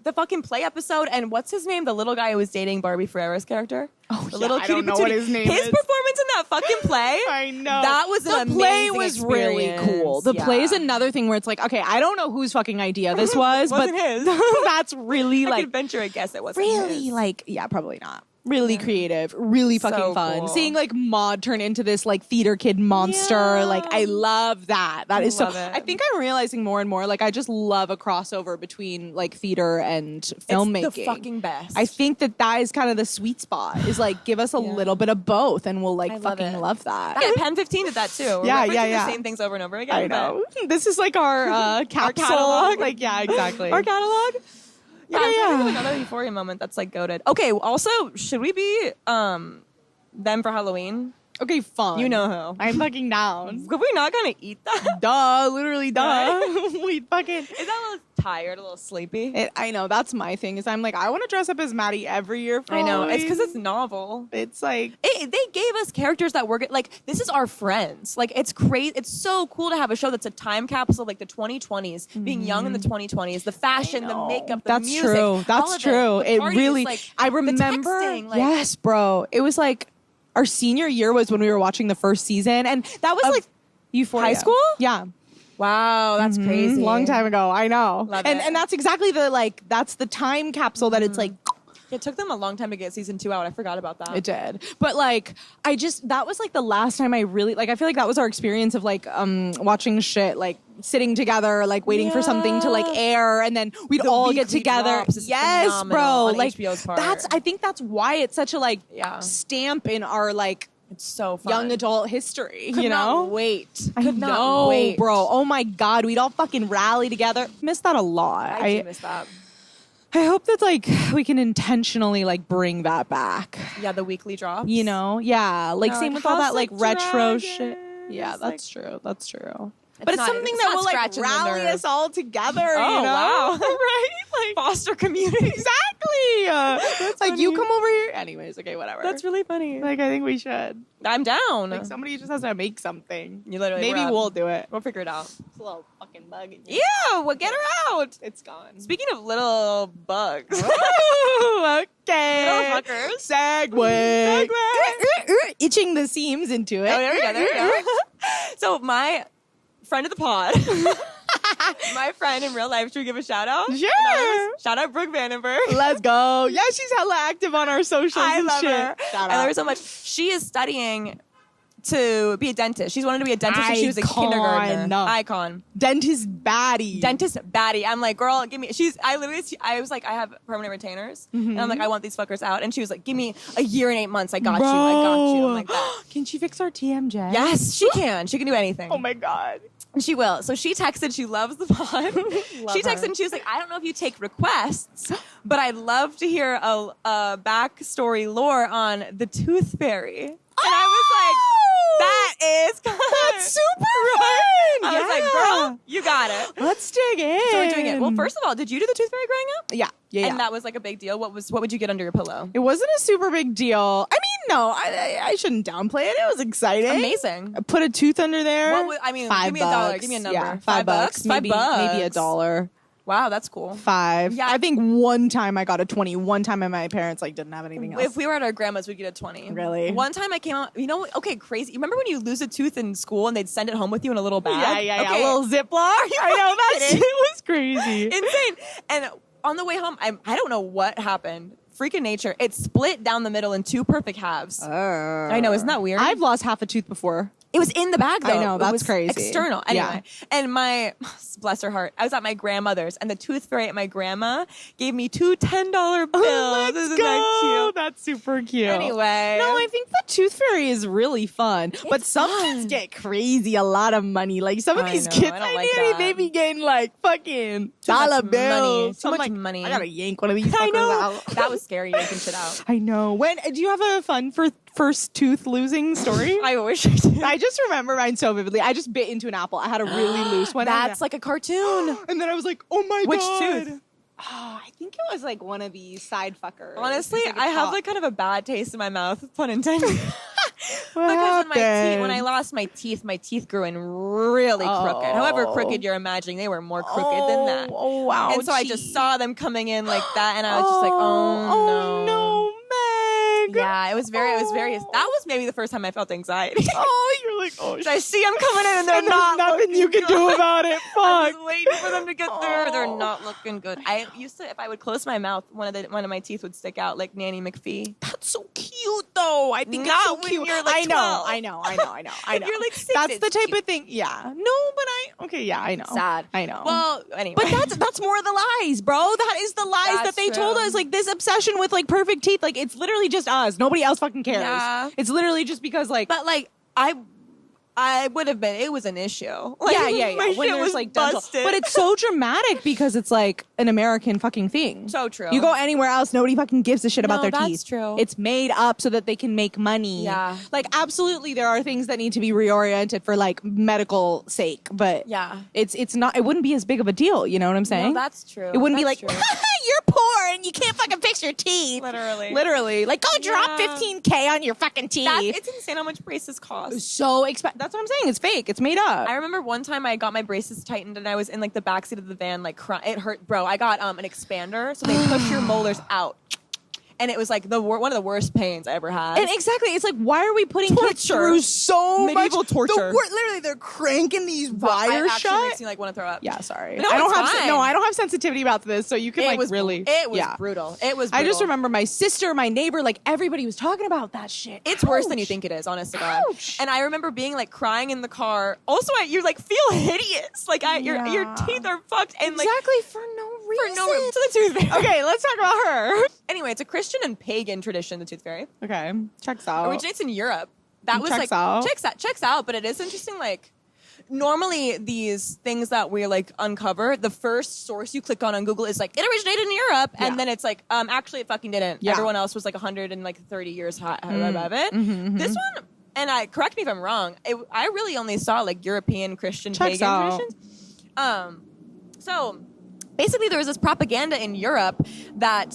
S2: The fucking play episode, and what's his name? The little guy who was dating Barbie Ferreira's character.
S1: The little I don't know what his name is.
S2: His performance in that fucking play.
S1: I know.
S2: That was an amazing
S1: play was
S2: experience.
S1: Really cool. The play is another thing where it's like, okay, I don't know whose fucking idea this was, but
S2: his.
S1: That's really
S2: I
S1: like
S2: could venture a guess it wasn't
S1: really
S2: his.
S1: Like probably not. Really creative, really fucking
S2: so
S1: fun.
S2: Cool.
S1: Seeing like Maud turn into this like theater kid monster, like I love that. That is so. I think I'm realizing more and more like I just love a crossover between like theater and filmmaking.
S2: It's the fucking best.
S1: I think that is kind of the sweet spot. Is like give us a little bit of both, and we'll like fucking love that.
S2: Yeah, Pen 15 did that too. We're the same things over and over again.
S1: I know. This is like our capsule. Our catalog. Like exactly.
S2: Our catalog. Yeah,
S1: okay,
S2: I'm thinking of another Euphoria moment that's like goated. Okay, also, should we be them for Halloween?
S1: Okay, fun.
S2: You know who.
S1: I'm fucking down.
S2: Are we not gonna eat that?
S1: Duh, literally duh. Right? We fucking...
S2: Is that a little tired, a little sleepy?
S1: I know, that's my thing, is I'm like, I want to dress up as Maddie every year for
S2: I know,
S1: Halloween.
S2: it's because it's novel.
S1: It's like...
S2: They gave us characters that were, like, this is our friends. Like, it's crazy. It's so cool to have a show that's a time capsule of, like, the 2020s, being young in the 2020s, the fashion, the makeup, the music.
S1: That's true. It really...
S2: Like,
S1: I remember...
S2: texting, like,
S1: yes, bro. It was like... Our senior year was when we were watching the first season, and that was like
S2: Euphoria.
S1: High school? Yeah.
S2: Wow, that's crazy.
S1: Long time ago. I know.
S2: Love
S1: and
S2: it.
S1: and that's exactly that's the time capsule that it's like.
S2: It took them a long time to get season 2 out. I forgot about that.
S1: It did. But that was like the last time I really I feel like that was our experience of watching shit, sitting together, waiting for something to air, and then we'd all get together. Yes, bro.
S2: On HBO's part.
S1: I think that's why it's such a stamp in our
S2: it's so fun.
S1: young adult history.
S2: Could
S1: you know?
S2: not wait.
S1: I
S2: Could
S1: know,
S2: not wait.
S1: bro. Oh my God, we'd all fucking rally together. Miss that a lot.
S2: I do miss that.
S1: I hope that we can intentionally bring that back.
S2: Yeah, the weekly drops.
S1: You know? Yeah. Same with all
S2: House
S1: that
S2: of
S1: retro
S2: Dragons.
S1: shit. Yeah, that's true. That's true. But it's
S2: not-
S1: something
S2: it's
S1: that
S2: not
S1: will
S2: scratching the
S1: rally
S2: nerve.
S1: us all together.
S2: Oh,
S1: you know?
S2: wow.
S1: Right?
S2: Foster community.
S1: Exactly. You come over here. Anyways, okay, whatever.
S2: That's really funny.
S1: I think we should.
S2: I'm down.
S1: Somebody just has to make something.
S2: You literally.
S1: Maybe we'll do it.
S2: We'll figure it out.
S1: It's a little fucking bug in here.
S2: Ew! Well, get her out.
S1: It's gone.
S2: Speaking of little bugs.
S1: Ooh, okay.
S2: Little fuckers.
S1: Segue. Itching the seams into it.
S2: Oh, there we go. There we go. So my friend of the pod, my friend in real life, should we give a shout out?
S1: Sure.
S2: Shout out Brooke Vandenberg.
S1: Let's go. Yeah, she's hella active on our socials
S2: I
S1: and
S2: love
S1: shit.
S2: her.
S1: Shout
S2: I love
S1: out.
S2: her so much. She is studying to be a dentist. She's wanted to be a dentist since she was a kindergartner. Icon.
S1: Dentist baddie.
S2: Dentist baddie. I'm like, girl, give me. I was like, I have permanent retainers, and I'm like, I want these fuckers out. And she was like, give me a year and 8 months. I got you. I got you. I'm like that.
S1: Can she fix our TMJ?
S2: Yes, she can. She can do anything.
S1: Oh my God.
S2: And she will. So she texted. She loves the pod. She texted and she was like, I don't know if you take requests, but I'd love to hear a backstory lore on the Tooth Fairy. And I was like, that is
S1: That's super fun.
S2: I was like, girl, you got it.
S1: Let's dig in.
S2: So we're doing it. Well, first of all, did you do the Tooth Fairy growing up?
S1: Yeah.
S2: And that was like a big deal. What would you get under your pillow?
S1: It wasn't a super big deal. I mean, no, I shouldn't downplay it. It was exciting.
S2: Amazing.
S1: I put a tooth under there.
S2: Give me $1. Give me a number.
S1: Yeah,
S2: $5?
S1: $5. Maybe $1.
S2: Wow, that's cool.
S1: 5.
S2: Yeah.
S1: I think one time I got a 20. One time my parents didn't have anything else.
S2: If we were at our grandma's, we'd get a 20.
S1: Really?
S2: One time I came out, okay, crazy. You remember when you lose a tooth in school and they'd send it home with you in a little bag?
S1: Yeah.
S2: Okay.
S1: A little Ziploc. I know,
S2: kidding?
S1: it was crazy.
S2: Insane. And on the way home, I don't know what happened. Freaking nature. It split down the middle in 2 perfect halves. I know, isn't that weird?
S1: I've lost half a tooth before.
S2: It was in the bag, though.
S1: I know, that's
S2: it was
S1: crazy.
S2: External. Anyway.
S1: Yeah.
S2: And bless her heart, I was at my grandmother's, and the tooth fairy at my grandma gave me 2 $10 bills. Isn't that cute?
S1: That's super cute.
S2: Anyway.
S1: No, I think the Tooth Fairy is really fun. But some kids get crazy, a lot of money. Some of these kids
S2: I don't like
S1: knew,
S2: that.
S1: they be getting fucking
S2: Too much
S1: dollar
S2: money.
S1: bills.
S2: Too
S1: I'm
S2: much money.
S1: I gotta yank one of these
S2: I
S1: fuckers
S2: know.
S1: out.
S2: That was scary, yanking shit out.
S1: I know. Do you have a fun first tooth losing story?
S2: I wish I did.
S1: I just remember mine so vividly. I just bit into an apple. I had a really loose one.
S2: That's like a cartoon.
S1: And then I was like, oh my
S2: Which
S1: God.
S2: tooth?
S1: Oh, I think it was one of these side fuckers.
S2: Honestly,
S1: It was
S2: I have
S1: top.
S2: kind of a bad taste in my mouth, pun intended.
S1: What
S2: Because when
S1: happened?
S2: I lost my teeth grew in really crooked. However crooked you're imagining, they were more crooked than that.
S1: Oh, wow.
S2: And so I just saw them coming in like that, and I was just like,
S1: oh no, Meg.
S2: Yeah, it was very. That was maybe the first time I felt anxiety.
S1: Oh, you're like, oh,
S2: I see them coming in, and they're
S1: there's
S2: not.
S1: nothing you can do about it.
S2: I'm
S1: Fuck.
S2: just waiting for them to get there. They're
S1: Oh.
S2: not looking good. I used to, if I would close my mouth, one of my teeth would stick out like Nanny McPhee.
S1: That's so cute, though. I think
S2: Not
S1: it's so
S2: when
S1: cute.
S2: you're, like,
S1: I know,
S2: 12.
S1: I know.
S2: You're like 6,
S1: That's
S2: it's
S1: the type
S2: cute.
S1: of thing. Yeah. No, but I know.
S2: Sad.
S1: I know.
S2: Well, anyway.
S1: But that's more of the lies, bro. That is the lies
S2: That's
S1: that they told
S2: true.
S1: us. This obsession with perfect teeth. It's literally just us. Nobody else fucking cares.
S2: Yeah.
S1: It's literally just because
S2: But I would have been. It was an issue.
S1: yeah.
S2: My
S1: When
S2: shit
S1: there's
S2: was
S1: dental,
S2: busted.
S1: but it's so dramatic because it's an American fucking thing.
S2: So true.
S1: You go anywhere else, nobody fucking gives a shit about
S2: No,
S1: their
S2: that's
S1: teeth.
S2: true.
S1: It's made up so that they can make money.
S2: Yeah.
S1: Absolutely, there are things that need to be reoriented for medical sake, but
S2: Yeah.
S1: it's not. It wouldn't be as big of a deal. You know what I'm saying?
S2: No, that's true.
S1: It wouldn't be
S2: That's
S1: like,
S2: true.
S1: you're poor and you can't fucking fix your teeth. Literally. Go drop
S2: Yeah.
S1: $15K on your fucking teeth.
S2: It's insane how much braces cost.
S1: so expensive. That's what I'm saying. It's fake. It's made up.
S2: I remember one time I got my braces tightened and I was in the backseat of the van crying. It hurt, bro. I got an expander, so they push your molars out. And it was like one of the worst pains I ever had.
S1: And exactly, it's like, why are we putting kids through so
S2: medieval
S1: much
S2: torture?
S1: Literally, they're cranking these wires shut.
S2: It makes me like want to throw up.
S1: Yeah, sorry.
S2: No,
S1: I don't
S2: it's
S1: have
S2: fine.
S1: I don't have sensitivity about this, so you can really.
S2: It was brutal. It was. Brutal.
S1: I just remember my sister, my neighbor, like everybody was talking about that shit.
S2: It's worse than you think it is, honest to God. And I remember being like crying in the car. Also, you like feel hideous. Like your teeth are fucked. And like
S1: exactly for no reason.
S2: To the tooth fairy.
S1: Okay, let's talk about her.
S2: Anyway, it's a Christian and pagan tradition, the tooth fairy.
S1: Okay, checks out.
S2: Originates in Europe. That was
S1: checks
S2: like
S1: out.
S2: Checks out. But it is interesting. Like normally these things that we like uncover, the first source you click on Google is like it originated in Europe, and then it's like actually it fucking didn't. Yeah. Everyone else was like 130 years high above it. This one, and correct me if I'm wrong. I really only saw like European Christian pagan traditions. So basically, there was this propaganda in Europe that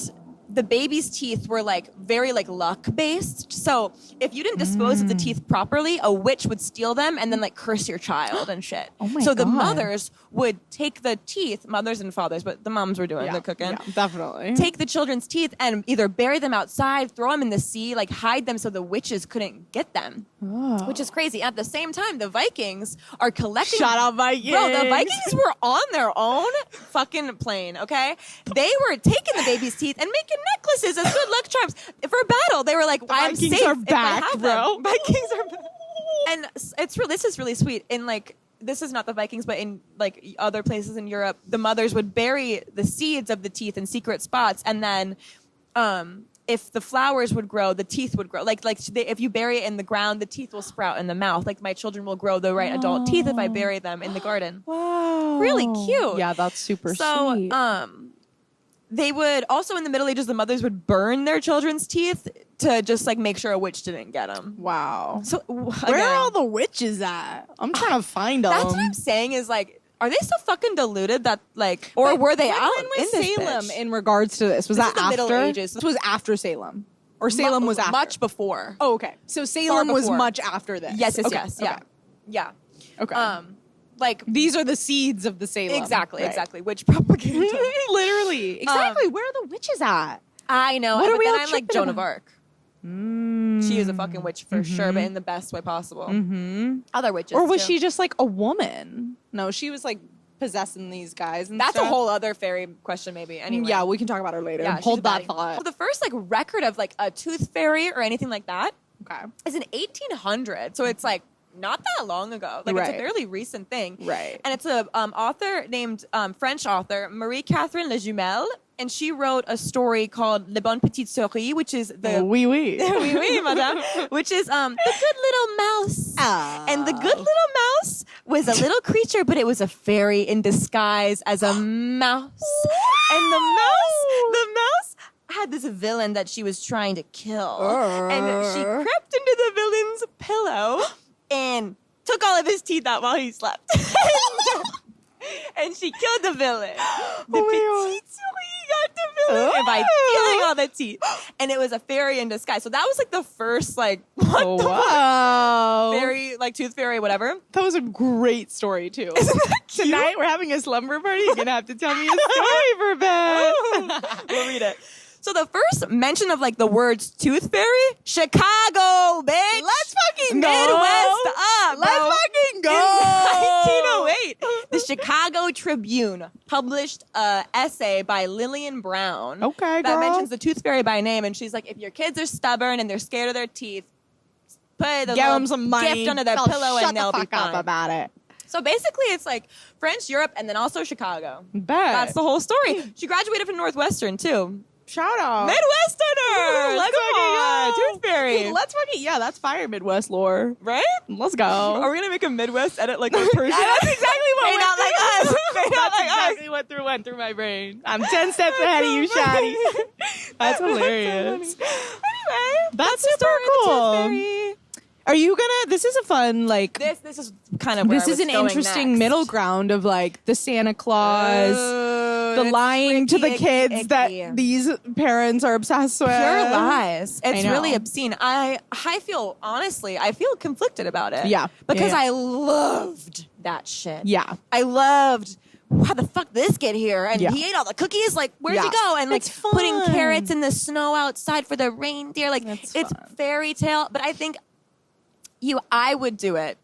S2: the baby's teeth were like very like luck based. So if you didn't dispose of the teeth properly, a witch would steal them and then like curse your child and shit.
S1: Oh my
S2: so
S1: God.
S2: The mothers would take the teeth, mothers and fathers, but the moms were doing the cooking.
S1: Yeah, definitely.
S2: Take the children's teeth and either bury them outside, throw them in the sea, like hide them so the witches couldn't get them.
S1: Oh.
S2: Which is crazy. At the same time, the Vikings are collecting.
S1: Shout out Vikings.
S2: Bro, the Vikings were on their own fucking plane, okay? They were taking the baby's teeth and making necklaces as good luck charms for battle. They were like, I'm
S1: Vikings
S2: safe
S1: are
S2: if
S1: back,
S2: I have
S1: bro.
S2: them. Vikings are back. And this is really sweet. In like, this is not the Vikings, but in like other places in Europe, the mothers would bury the seeds of the teeth in secret spots, and then if the flowers would grow, the teeth would grow. If you bury it in the ground, the teeth will sprout in the mouth. Like my children will grow the right adult teeth if I bury them in the garden.
S1: Wow.
S2: Really cute.
S1: Yeah, that's super
S2: so,
S1: sweet.
S2: They would also in the Middle Ages, the mothers would burn their children's teeth to just like make sure a witch didn't get them.
S1: Wow.
S2: So
S1: where are all the witches at? I'm trying to find them.
S2: That's what I'm saying is like, are they so fucking deluded that like, or were they out
S1: when
S2: in
S1: was
S2: this
S1: Salem
S2: bitch?
S1: in regards to this? Was
S2: This
S1: that
S2: is the
S1: after?
S2: Middle Ages.
S1: This was after Salem, or Salem was after.
S2: Much before.
S1: Oh, okay. So Salem was
S2: before.
S1: much after this.
S2: Yes,
S1: Okay,
S2: yeah,
S1: okay.
S2: yeah.
S1: Okay.
S2: Like
S1: these are the seeds of the Salem.
S2: exactly. Witch propaganda.
S1: Literally. Exactly. Where are the witches at?
S2: I know.
S1: What are we all
S2: I'm like
S1: tripping
S2: Joan of
S1: about?
S2: Arc. She is a fucking witch for sure, but in the best way possible. Other witches,
S1: Or was
S2: too.
S1: she just like a woman? No, she was like possessing these guys. And
S2: That's
S1: stuff.
S2: a whole other fairy question, maybe. Anyway,
S1: Yeah, we can talk about her later.
S2: Yeah, she's
S1: Hold
S2: a
S1: that
S2: baddie.
S1: thought.
S2: Well, the first like record of like a tooth fairy or anything like that
S1: Okay.
S2: is in 1800, so it's like not that long ago. Like it's
S1: Right.
S2: a fairly recent thing,
S1: Right.
S2: And it's a author named French author Marie-Catherine Legumelle, and she wrote a story called Le Bonne Petite Souris, which is the
S1: Oui, oui.
S2: oui, oui, madame, which is the good little mouse.
S1: Oh.
S2: And the good little mouse was a little creature, but it was a fairy in disguise as a mouse. And the mouse had this villain that she was trying to kill. And she crept into the villain's pillow and took all of his teeth out while he slept. And she killed the villain. The petite souris got the villain by stealing all the teeth. And it was a fairy in disguise. So that was like the first like
S1: Wow.
S2: fairy, like tooth fairy, whatever.
S1: That was a great story too. Tonight we're having a slumber party. You're gonna have to tell me a story for bed.
S2: We'll read it. So the first mention of like the words tooth fairy, Chicago, bitch.
S1: Let's fucking go.
S2: Midwest up.
S1: Let's
S2: bro.
S1: fucking go.
S2: In 1908, the Chicago Tribune published an essay by Lillian Brown.
S1: Okay,
S2: that
S1: girl.
S2: mentions the tooth fairy by name, and she's like, if your kids are stubborn and they're scared of their teeth, put a
S1: Give them some money.
S2: gift under their
S1: They'll
S2: pillow
S1: shut
S2: and they'll
S1: the
S2: be
S1: fuck up
S2: fine.
S1: about it.
S2: So basically, it's like French, Europe, and then also Chicago.
S1: Bet.
S2: That's the whole story. She graduated from Northwestern too.
S1: Shout out.
S2: Midwesterner!
S1: Let's
S2: Come
S1: fucking
S2: on,
S1: go.
S2: Tooth Fairy.
S1: Let's fucking, yeah, that's fire Midwest lore.
S2: Right?
S1: Let's go.
S2: Are we gonna make a Midwest edit like our Persian?
S1: That's exactly what
S2: May not like us. May not
S1: That's
S2: like us.
S1: exactly what went through my brain. I'm 10 steps ahead of you, Shadi. That's hilarious.
S2: Anyway,
S1: That's
S2: the
S1: super
S2: story of the Tooth
S1: cool.
S2: Fairy.
S1: Are you gonna, this is a fun, like,
S2: This is kind of where
S1: this
S2: I
S1: is
S2: was
S1: an
S2: going
S1: interesting
S2: next.
S1: middle ground of like the Santa Claus, the
S2: It's
S1: lying to the
S2: tricky,
S1: kids
S2: icky.
S1: that these parents are obsessed with.
S2: Pure lies. It's
S1: know.
S2: really obscene. I feel, honestly, I feel conflicted about it.
S1: Yeah.
S2: Because
S1: Yeah.
S2: I loved that shit.
S1: Yeah.
S2: I loved how the fuck did this get here? And he ate all the cookies. Like, where'd he go? And like putting carrots in the snow outside for the reindeer. Like, it's fairy tale. But I think I would do it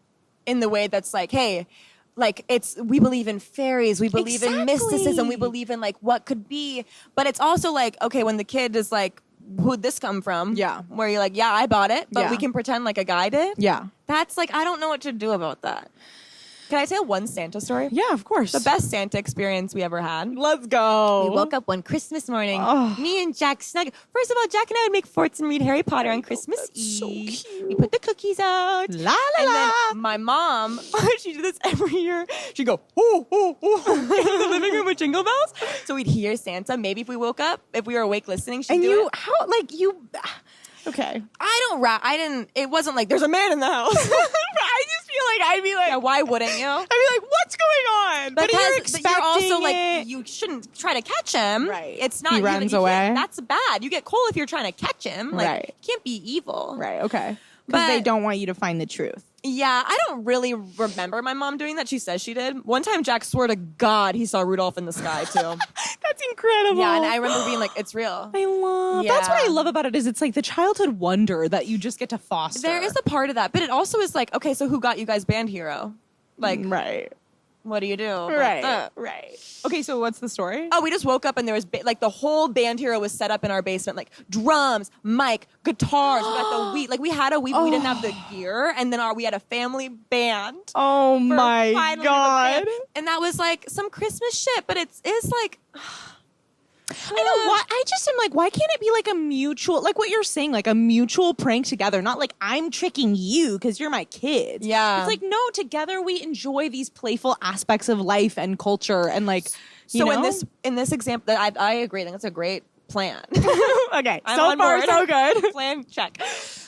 S2: in the way that's like, hey, like we believe in fairies, we believe in mysticism, we believe in like what could be. But it's also like, okay, when the kid is like, who'd this come from? Yeah. Where you're like, yeah, I bought it, but we can pretend like a guy did. Yeah. That's like, I don't know what to do about that. Can I tell one Santa story?
S1: Yeah, of course.
S2: The best Santa experience we ever had.
S1: Let's go.
S2: We woke up one Christmas morning. Me and Jack snug. First of all, Jack and I would make forts and read Harry Potter on Christmas Eve. So cute. We put the cookies out.
S1: La la la.
S2: And then my mom, she did this every year. She'd go, oh, oh, oh, in the living room with jingle bells. So we'd hear Santa. Maybe if we woke up, if we were awake listening, she'd do it.
S1: How, like, you... Okay.
S2: I didn't, it wasn't like, there's a man in the house.
S1: I just feel like I'd be like...
S2: Yeah, why wouldn't you?
S1: I'd be like, what's going on? But
S2: you're also like, you shouldn't try to catch him.
S1: Right.
S2: It's not...
S1: He runs away.
S2: That's bad. You get cold if you're trying to catch him. Like, you can't be evil.
S1: Right, okay. Because they don't want you to find the truth.
S2: Yeah, I don't really remember my mom doing that. She says she did. One time, Jack swore to God he saw Rudolph in the sky, too.
S1: That's incredible.
S2: Yeah, and I remember being like, it's real.
S1: I love... Yeah. That's what I love about it, is it's like the childhood wonder that you just get to foster.
S2: There is a part of that, but it also is like, okay, so who got you guys band hero? Like...
S1: Right.
S2: What do you do?
S1: Right. Okay, so what's the story?
S2: Oh, we just woke up and there was like the whole band hero was set up in our basement, like drums, mic, guitars. We got the Wii. Like we had a Wii, but we didn't have the gear, and then we had a family band.
S1: Oh my God!
S2: And that was like some Christmas shit, but it's like.
S1: I know why. I just am like, why can't it be like a mutual, like what you're saying, like a mutual prank together? Not like I'm tricking you because you're my kid.
S2: Yeah.
S1: It's like, no, together we enjoy these playful aspects of life and culture, and like. You know?
S2: in this example, I agree. I think that's a great plan.
S1: Okay, so far so good.
S2: Plan check.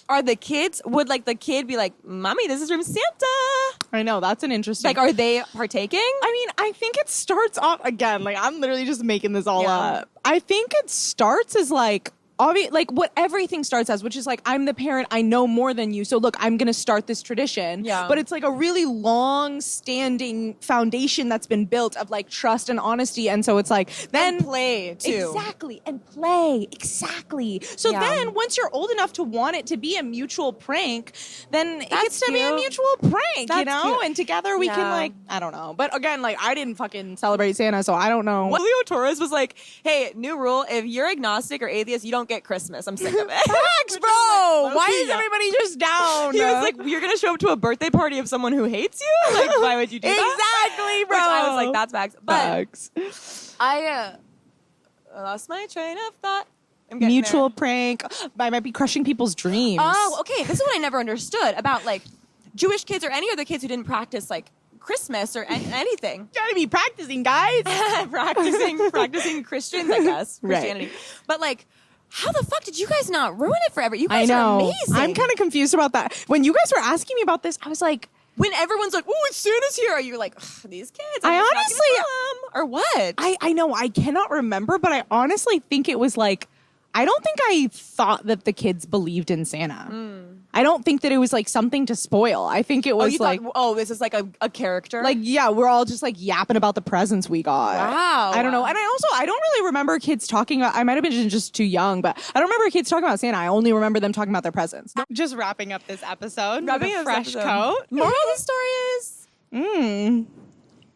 S2: Would the kid be like, Mommy, this is from Santa?
S1: I know, that's an interesting...
S2: Like, are they partaking?
S1: I mean, I think it starts off, again, like, I'm literally just making this all up. I think it starts as, like, like what everything starts as, which is like, I'm the parent, I know more than you, so look, I'm gonna start this tradition. Yeah. But it's like a really long-standing foundation that's been built of like trust and honesty, and so it's like then
S2: and play too.
S1: Exactly. So then once you're old enough to want it to be a mutual prank, then it gets to be a mutual prank, you know? Cute. And together we can like, I don't know. But again, like I didn't fucking celebrate Santa, so I don't know.
S2: Julio Torres was like, hey, new rule, if you're agnostic or atheist, you don't get Christmas. I'm sick of it.
S1: Facts, bro. Why is everybody just down?
S2: He was like, you're gonna show up to a birthday party of someone who hates you? Like, why would you do that?
S1: Exactly, bro.
S2: Which I was like, that's facts. But I lost my train of thought.
S1: Mutual prank. I might be crushing people's dreams.
S2: Oh, okay. This is what I never understood about like Jewish kids or any other kids who didn't practice like Christmas or anything.
S1: Gotta be practicing, guys.
S2: practicing Christians, I guess. Christianity. Right. But like, how the fuck did you guys not ruin it forever? You guys are amazing.
S1: I'm kind of confused about that. When you guys were asking me about this, I was like,
S2: when everyone's like, "Oh, it's Santa's here," are you like, these kids?
S1: I honestly,
S2: or what?
S1: I know I cannot remember, but I honestly think it was like, I don't think I thought that the kids believed in Santa. I don't think that it was like something to spoil. I think it was
S2: this is like a character.
S1: Like, yeah, we're all just like yapping about the presents we got.
S2: Wow.
S1: I don't know. And I don't really remember kids talking about, I might have been just too young, but I don't remember kids talking about Santa. I only remember them talking about their presents. Just wrapping up this episode with a fresh coat.
S2: Moral of the story is,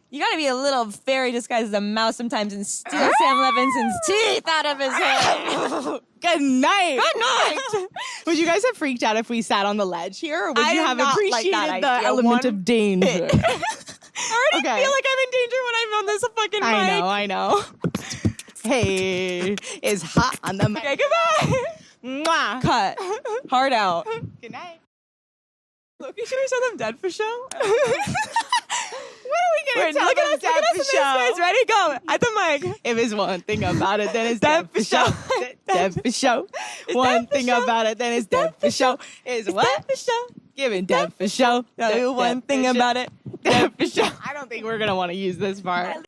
S2: you gotta be a little fairy disguised as a mouse sometimes and steal Sam Levinson's teeth out of his head.
S1: Good night.
S2: Good night.
S1: Would you guys have freaked out if we sat on the ledge here? Or would you have appreciated
S2: like
S1: the element of danger?
S2: I already feel like I'm in danger when I'm on this fucking mic.
S1: I know. Hey, it's hot on the mic.
S2: Okay, goodbye.
S1: Mwah.
S2: Cut. Hard out.
S1: Good night.
S2: Loki, should we show them dead for show?
S1: What are we going to tell them dead for show?
S2: Ready? Go. At the mic.
S1: If it's one thing about it, then it's dead for show. Dead for show. One thing about it, then it's dead for show. Is what?
S2: Dead for show.
S1: Giving dead for show.
S2: One thing about it.
S1: Dead for show. I don't think we're going to want to use this part.